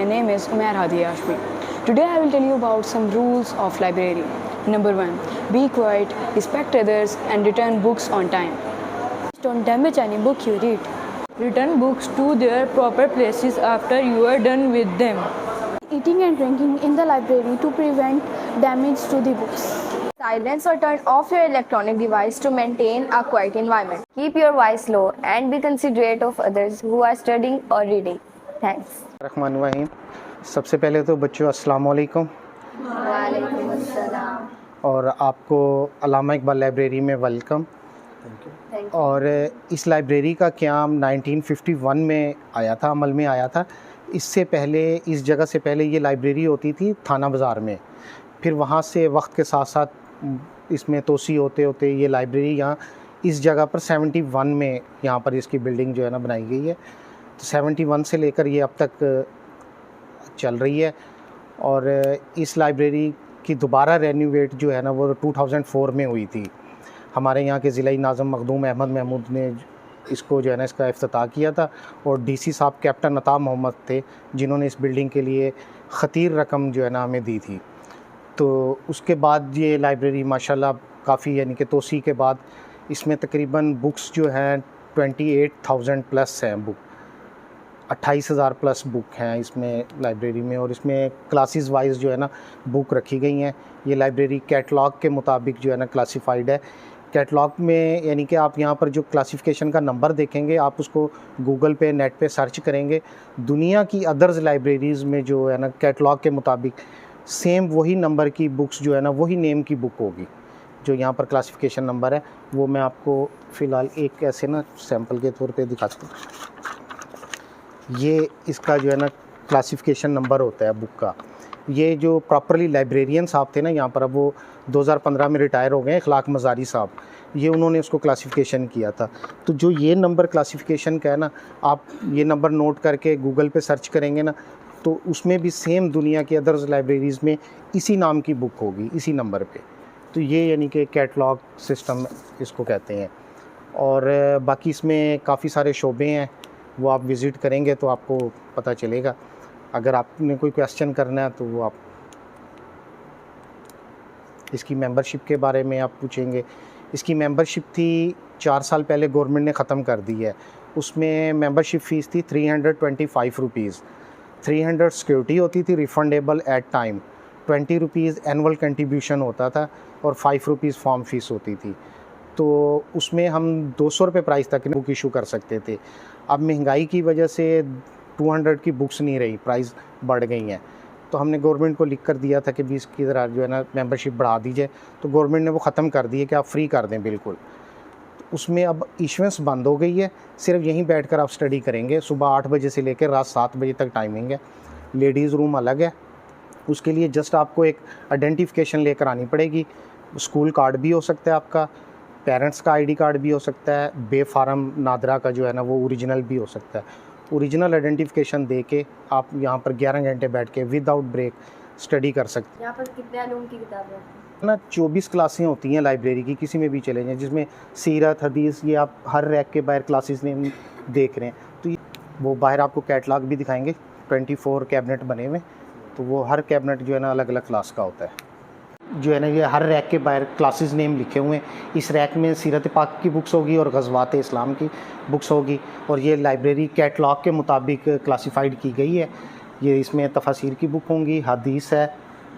my name is Umair Hadi Ashmi. Today I will tell you about some rules of library. Number 1. Be quiet, respect others and return books on time. Don't damage any book you read. Return books to their proper places after you are done with them. Eating and drinking in the library to prevent damage to the books. Silence or turn off your electronic device to maintain a quiet environment. Keep your voice low and be considerate of others who are studying or reading. Thanks. Rahman वहीम। सबसे पहले तो बच्चों अस्सलाम वालेकुम। वालेकुम अस्सलाम। और आपको अल्लामा इकबाल लाइब्रेरी में वेलकम। और इस लाइब्रेरी का क़याम 1951 में आया था, अमल में आया था। इससे पहले इस जगह से पहले ये लाइब्रेरी होती थी थाना बाज़ार में। फिर वहाँ से वक्त के साथ साथ इसमें तोसी होते होते ये लाइब्रेरी यहाँ इस जगह पर 71 में यहाँ पर इसकी बिल्डिंग जो है ना बनाई गई है। तो 71 से लेकर ये अब तक चल रही है। और इस लाइब्रेरी की दोबारा रेनोवेट जो है ना वो 2004 में हुई थी। हमारे यहाँ के ज़िला नाज़म मखदूम अहमद महमूद ने इसको जो है ना इसका इफ्तिताह किया था और डीसी साहब कैप्टन अता मोहम्मद थे जिन्होंने इस बिल्डिंग के लिए ख़तीर रकम जो है ना हमें दी थी। तो उसके बाद ये लाइब्रेरी माशाल्लाह काफ़ी यानी कि तोसी के बाद इसमें तकरीबन बुक्स जो हैं 28,000 प्लस हैं बुक, 28,000 प्लस बुक हैं इसमें लाइब्रेरी में। और इसमें क्लासेस वाइज जो है ना बुक रखी गई हैं। ये लाइब्रेरी कैटलॉग के मुताबिक जो है ना क्लासिफाइड है। कैटलॉग में यानी कि आप यहाँ पर जो क्लासिफिकेशन का नंबर देखेंगे, आप उसको गूगल पे नेट पे सर्च करेंगे, दुनिया की अदर्स लाइब्रेरीज़ में जो है ना कैटलॉग के मुताबिक सेम वही नंबर की बुक्स जो है ना वही नेम की बुक होगी जो यहाँ पर क्लासिफिकेशन नंबर है। वो मैं आपको फ़िलहाल एक ऐसे ना सैम्पल के तौर पे दिखाता हूँ। ये इसका जो है ना क्लासिफिकेशन नंबर होता है बुक का। ये जो प्रॉपरली लाइब्रेरियन साहब थे ना यहाँ पर, अब वो 2015 में रिटायर हो गए, इखलाक मज़ारी साहब, ये उन्होंने उसको क्लासिफिकेशन किया था। तो जो ये नंबर क्लासिफिकेशन का है ना, आप ये नंबर नोट करके गूगल पे सर्च करेंगे ना तो उसमें भी सेम दुनिया की अदर्स लाइब्रेरीज़ में इसी नाम की बुक होगी, इसी नंबर पे। तो ये यानी कि कैटलॉग सिस्टम इसको कहते हैं। और बाकी इसमें काफ़ी सारे शोबे हैं, वो आप विज़िट करेंगे तो आपको पता चलेगा। अगर आपने कोई क्वेश्चन करना है तो वो आप इसकी मेंबरशिप के बारे में आप पूछेंगे। इसकी मेंबरशिप थी 4 साल पहले गवर्नमेंट ने ख़त्म कर दी है। उसमें मेंबरशिप फ़ीस थी 325 रुपीज़। 300 सिक्योरिटी होती थी refundable at time, 20 rupees annual contribution होता था और 5 रुपीज़ फॉर्म फ़ीस होती थी। तो उसमें हम 200 रुपये प्राइस तक बुक इशू कर सकते थे। अब महंगाई की वजह से 200 की बुक्स नहीं रही, प्राइस बढ़ गई हैं। तो हमने गवर्नमेंट को लिख कर दिया था कि 20 की ज़रा जो है ना मेंबरशिप बढ़ा दीजिए। तो गवर्नमेंट ने वो ख़त्म कर दी है कि आप फ्री कर दें बिल्कुल। तो उसमें अब इशुएंस बंद हो गई है, सिर्फ यहीं बैठकर आप स्टडी करेंगे। सुबह 8 बजे से लेकर रात 7 बजे तक टाइमिंग है। लेडीज़ रूम अलग है, उसके लिए जस्ट आपको एक आइडेंटिफिकेशन लेकर आनी पड़ेगी। स्कूल कार्ड भी हो सकता है आपका, पेरेंट्स का आईडी कार्ड भी हो सकता है, बेफारम नादरा का जो है ना वो ओरिजिनल भी हो सकता है। ओरिजिनल आइडेंटिफिकेशन दे के आप यहाँ पर 11 घंटे बैठ के विदाउट ब्रेक स्टडी कर सकते हैं। यहाँ पर कितने आलूम की किताबें हैं? ना 24 क्लासें होती हैं लाइब्रेरी की, किसी में भी चले जाएँ, जिसमें सीरत हदीस, ये आप हर रैक के बाहर क्लासेस ने देख रहे हैं। तो वो बाहर आपको कैटलॉग भी दिखाएंगे, 24 कैबिनेट बने हुए। तो वो हर कैबिनेट जो है ना अलग अलग क्लास का होता है। जो है ना ये हर रैक के बाहर क्लासेस नेम लिखे हुए हैं। इस रैक में सीरत पाक की बुक्स होगी और ग़ज़वात इस्लाम की बुक्स होगी। और ये लाइब्रेरी कैटलॉग के मुताबिक क्लासिफाइड की गई है। ये इसमें तफसीर की बुक होंगी, हदीस है,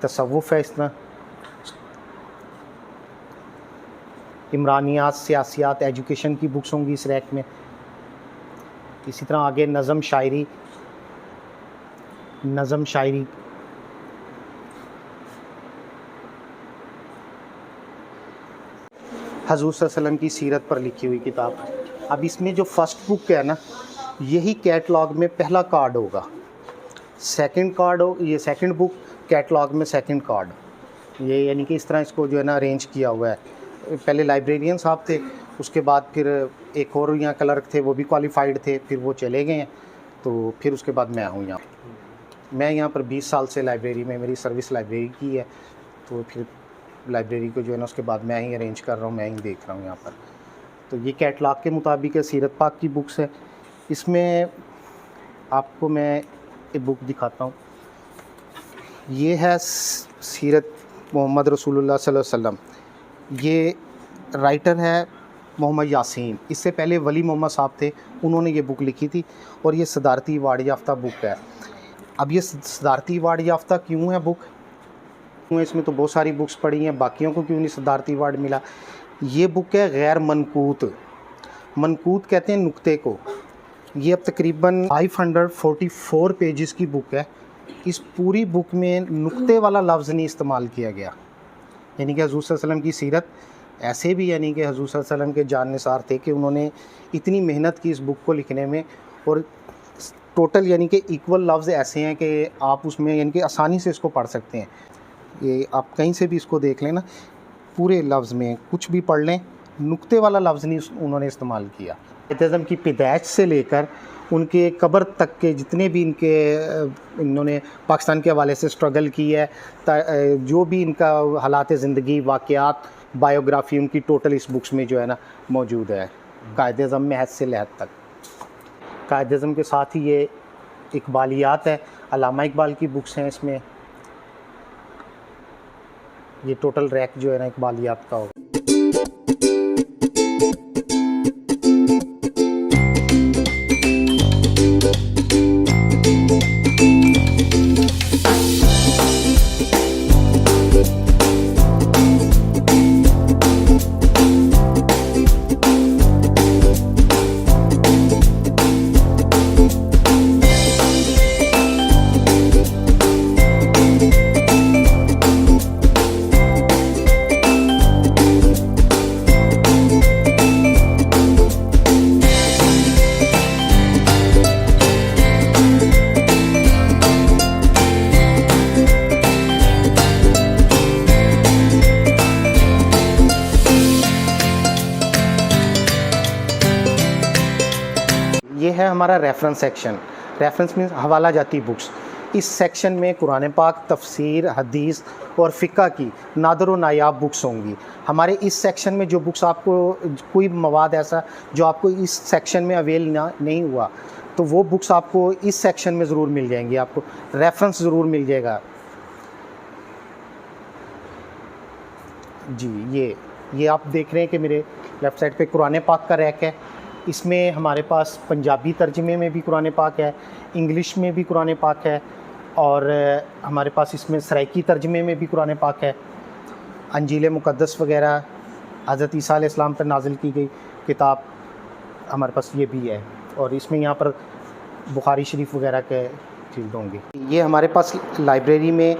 तसव्वुफ़ है, इस तरह इमरानियात, सियासियात, एजुकेशन की बुक्स होंगी इस रैक में। इसी तरह आगे नज़म शायरी हज़ूर सल्लल्लाहु अलैहि वसल्लम की सीरत पर लिखी हुई किताब। अब इसमें जो फ़र्स्ट बुक है ना, यही कैटलॉग में पहला कार्ड होगा। सेकंड कार्ड हो, ये सेकंड बुक कैटलॉग में सेकंड कार्ड। ये यानी कि इस तरह इसको जो है ना अरेंज किया हुआ है। पहले लाइब्रेरियन साहब थे, उसके बाद फिर एक और यहाँ क्लर्क थे, वो भी क्वालिफ़ाइड थे, फिर वो चले गए हैं। तो फिर उसके बाद मैं हूँ यहाँ। मैं यहाँ पर 20 साल से लाइब्रेरी में, मेरी सर्विस लाइब्रेरी की है। तो फिर लाइब्रेरी को जो है ना उसके बाद मैं ही अरेंज कर रहा हूँ, मैं ही देख रहा हूँ यहाँ पर। तो ये कैटलॉग के मुताबिक है, सीरत पाक की बुक्स है। इसमें आपको मैं एक बुक दिखाता हूँ। ये है सीरत मोहम्मद रसूलुल्लाह सल्लल्लाहु अलैहि वसल्लम। ये राइटर है मोहम्मद यासीन। इससे पहले वली मोहम्मद साहब थे, उन्होंने ये बुक लिखी थी और ये सदारती अवार्ड याफ्ता बुक है। अब ये सदारती अवार्ड याफ्ता क्यों है बुक? क्यों? इसमें तो बहुत सारी बुक्स पढ़ी हैं, बाकियों को क्यों नहीं सदारती अवार्ड मिला? ये बुक है गैर मनकूत। मनकूत कहते हैं नुक्ते को। ये अब तकरीबन 544 पेजेस की बुक है। इस पूरी बुक में नुक्ते वाला लफ्ज़ नहीं इस्तेमाल किया गया। यानी कि हज़ूर सल्लल्लाहु अलैहि वसल्लम की सीरत ऐसे भी, यानी कि हज़ूर सल्लल्लाहु अलैहि वसल्लम के जाननिसार थे कि उन्होंने इतनी मेहनत की इस बुक को लिखने में, और टोटल यानी कि इक्वल लफ्ज़ ऐसे हैं कि आप उसमें यानी कि आसानी से इसको पढ़ सकते हैं। ये आप कहीं से भी इसको देख लें ना, पूरे लफ्ज़ में कुछ भी पढ़ लें, नुक्ते वाला लफ्ज़ नहीं उन्होंने इस्तेमाल किया। इत्ज़म की पैदाइश से लेकर उनके कब्र तक के जितने भी इन्होंने पाकिस्तान के हवाले से स्ट्रगल की है, जो भी इनका हालात ज़िंदगी, वाक़यात, बायोग्राफ़ी उनकी टोटल इस बुक्स में जो है ना मौजूद है, कायद-ए-आज़म में हद से लहद तक। कायद-ए-आज़म के साथ ही ये इकबालियात है, अल्लामा इकबाल की बुक्स हैं इसमें। ये टोटल रैक जो है ना इकबालियात का होगा। ये है हमारा रेफरेंस सेक्शन। रेफरेंस मीन्स हवाला जाती बुक्स। इस सेक्शन में कुरान पाक, तफसीर, हदीस और फ़िक़्ह की नादर व नायाब बुक्स होंगी। हमारे इस सेक्शन में जो बुक्स आपको, कोई मवाद ऐसा जो आपको इस सेक्शन में अवेल नहीं हुआ, तो वो बुक्स आपको इस सेक्शन में ज़रूर मिल जाएंगी, आपको रेफरेंस ज़रूर मिल जाएगा। जी, ये आप देख रहे हैं कि मेरे लेफ़्ट साइड पे कुरान पाक का रैक है। इसमें हमारे पास पंजाबी तर्जमे में भी कुरान पाक है, इंग्लिश में भी कुरान पाक है, और हमारे पास इसमें सराइकी तर्जमे में भी कुरान पाक है। अंजील मुक़द्दस वगैरह हज़रत ईसा अलैहिस्सलाम पर नाज़िल की गई किताब हमारे पास ये भी है, और इसमें यहाँ पर बुखारी शरीफ वगैरह के चीज़ होंगे। ये हमारे पास लाइब्रेरी में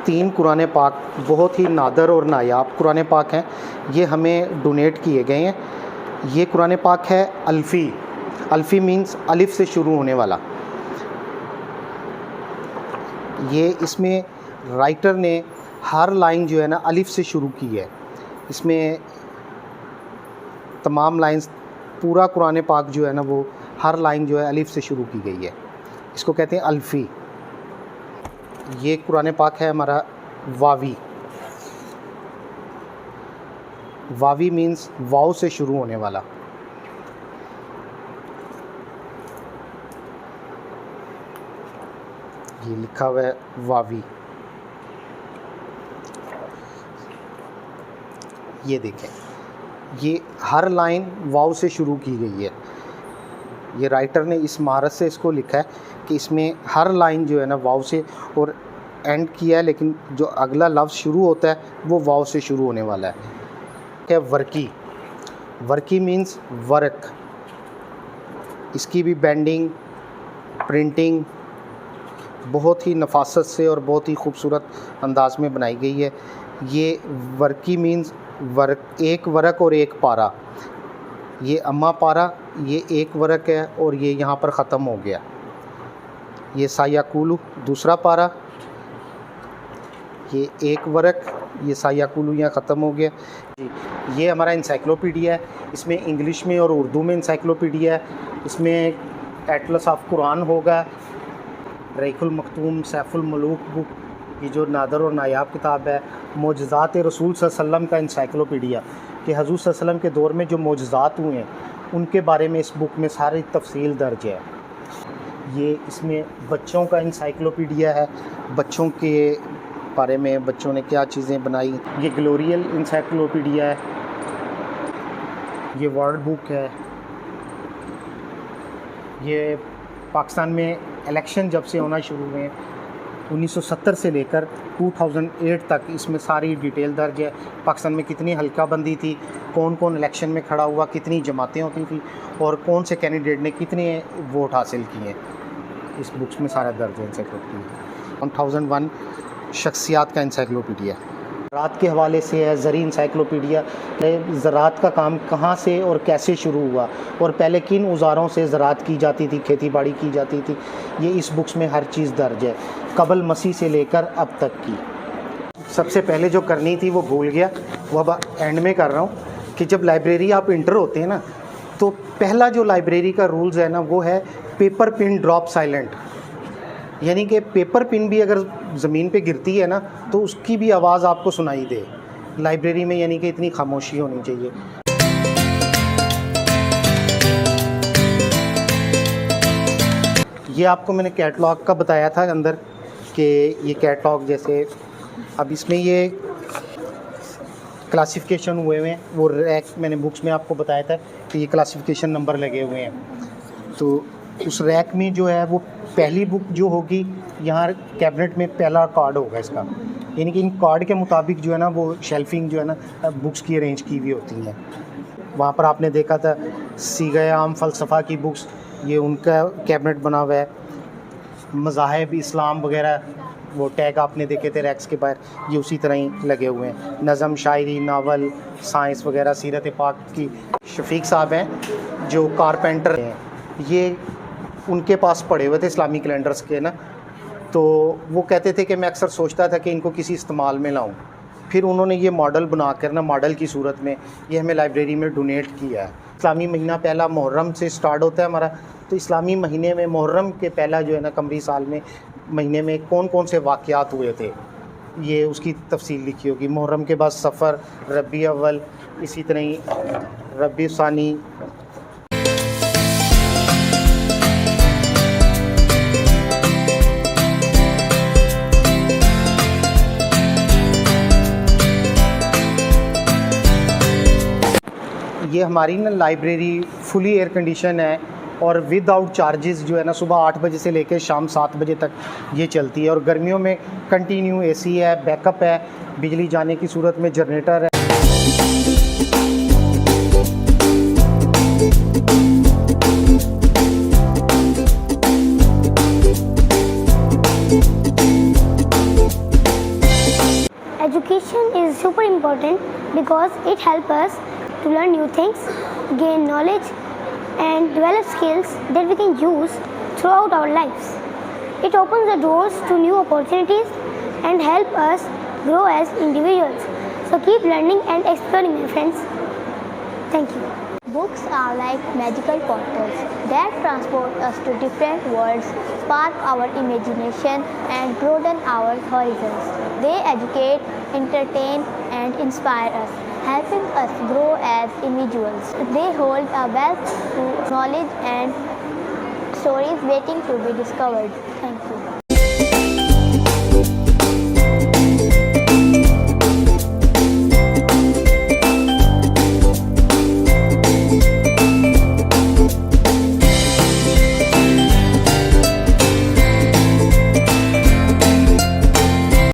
3 कुरान पाक बहुत ही नादर और नायाब कुरान पाक हैं। ये हमें डोनेट किए गए हैं। ये कुरान पाक है अल्फ़ी। अल्फ़ी मीन्स अलिफ से शुरू होने वाला। ये इसमें राइटर ने हर लाइन जो है ना अलिफ से शुरू की है। इसमें तमाम लाइंस, पूरा कुरान पाक जो है ना वो हर लाइन जो है अलिफ से शुरू की गई है। इसको कहते हैं अल्फ़ी। ये कुरान पाक है हमारा वावी। वावी मीन्स वाव से शुरू होने वाला। ये लिखा हुआ है वावी। ये देखें, ये हर लाइन वाव से शुरू की गई है। ये राइटर ने इस महारत से इसको लिखा है कि इसमें हर लाइन जो है ना वाव से और एंड किया है, लेकिन जो अगला लफ्ज़ शुरू होता है वो वाव से शुरू होने वाला है। वर्की। Varkey means work. इसकी भी बेंडिंग, प्रिंटिंग बहुत ही नफासत से और बहुत ही खूबसूरत अंदाज में बनाई गई है। ये वर्की मीन्स वर्क, एक वर्क और एक पारा। ये अम्मा पारा, ये एक वर्क है और ये यहाँ पर ख़त्म हो गया। ये सायाकुलू दूसरा पारा, ये एक वर्क, ये सायाकुलू यहाँ ख़त्म हो गया। ये हमारा इंसाइक्लोपीडिया है। इसमें इंग्लिश में और उर्दू में इंसाइक्लोपीडिया है। इसमें एटलस ऑफ कुरान होगा, रईकुल मखतूम, सैफुल मलूक बुक, ये जो नादर और नायाब किताब है। मोजज़ात रसूल सल्लल्लाहु अलैहि वसल्लम का इंसाइक्लोपीडिया, कि हज़ूर सल्लल्लाहु अलैहि वसल्लम के दौर में जो मोजज़ात हुए हैं उनके बारे में इस बुक में सारी तफसील दर्ज है। ये इसमें बच्चों का इंसाइक्लोपीडिया है, बच्चों के बारे में बच्चों ने क्या चीज़ें बनाई। ये ग्लोरियल इंसाइक्लोपीडिया है, ये वर्ड बुक है। ये पाकिस्तान में इलेक्शन जब से होना शुरू हुए 1970 से लेकर 2008 तक इसमें सारी डिटेल दर्ज है। पाकिस्तान में कितनी हल्काबंदी थी, कौन कौन इलेक्शन में खड़ा हुआ, कितनी जमातें होती थी और कौन से कैंडिडेट ने कितने वोट हासिल किए, इस बुक्स में सारा दर्ज है इंसाइक्लोपीडिया। 1001 शख्सियात का इंसाइक्लोपीडिया ज़राअत के हवाले से है। ज़री इंसाइक्लोपीडिया ज़राअत का काम कहाँ से और कैसे शुरू हुआ और पहले किन औज़ारों से ज़राअत की जाती थी, खेती बाड़ी की जाती थी, ये इस बुक्स में हर चीज़ दर्ज है, कबल मसीह से लेकर अब तक की। सबसे पहले जो करनी थी वो भूल गया, वो अब एंड में कर रहा हूँ कि जब लाइब्रेरी आप इंटर होते हैं ना, तो पहला जो लाइब्रेरी का रूल्स है ना, वो है पेपर पिन ड्रॉप साइलेंट। यानी कि पेपर पिन भी अगर ज़मीन पे गिरती है ना, तो उसकी भी आवाज़ आपको सुनाई दे लाइब्रेरी में, यानी कि इतनी खामोशी होनी चाहिए। ये आपको मैंने कैटलॉग का बताया था अंदर कि ये कैटलॉग जैसे अब इसमें ये क्लासिफिकेशन हुए हुए हैं, वो रैक मैंने बुक्स में आपको बताया था कि ये क्लासिफिकेशन नंबर लगे हुए हैं। तो उस रैक में जो है वो पहली बुक जो होगी, यहाँ कैबिनेट में पहला कार्ड होगा इसका, यानी कि इन कार्ड के मुताबिक जो है ना वो शेल्फिंग जो है ना बुक्स की अरेंज की हुई होती हैं। वहाँ पर आपने देखा था सीग़े आम फ़लसफ़ा की बुक्स, ये उनका कैबिनेट बना हुआ है। मज़ाहिब इस्लाम वगैरह वो टैग आपने देखे थे रैक्स के बाहर, ये उसी तरह ही लगे हुए हैं। नज़म, शायरी, नावल, साइंस वगैरह, सीरत पाक की शफीक साहब हैं जो कारपेंटर हैं, ये उनके पास पड़े हुए थे इस्लामी कैलेंडर्स के ना। तो वो कहते थे कि मैं अक्सर सोचता था कि इनको किसी इस्तेमाल में लाऊं, फिर उन्होंने ये मॉडल बना कर ना, मॉडल की सूरत में ये हमें लाइब्रेरी में डोनेट किया है। इस्लामी महीना पहला मुहर्रम से स्टार्ट होता है हमारा, तो इस्लामी महीने में मुहर्रम के पहला जो है ना कमरी साल में महीने में कौन कौन से वाक़यात हुए थे, ये उसकी तफसील लिखी होगी। मुहर्रम के बाद सफ़र, रबी अव्वल, इसी तरह ही रबी सानी। ये हमारी ना लाइब्रेरी फुली एयर कंडीशन है और विदाउट चार्जेस जो है ना सुबह 8 बजे से लेकर शाम 7 बजे तक ये चलती है। और गर्मियों में कंटिन्यू एसी है, बैकअप है, बिजली जाने की सूरत में जनरेटर है। Education is super important because it helps us to learn new things, gain knowledge and develop skills that we can use throughout our lives. It opens the doors to new opportunities and help us grow as individuals. So keep learning and exploring, my friends. Thank you. Books are like magical portals that transport us to different worlds, spark our imagination, and broaden our horizons. They educate, entertain, and inspire us, helping us grow as individuals. They hold a wealth of knowledge and stories waiting to be discovered. Thank you.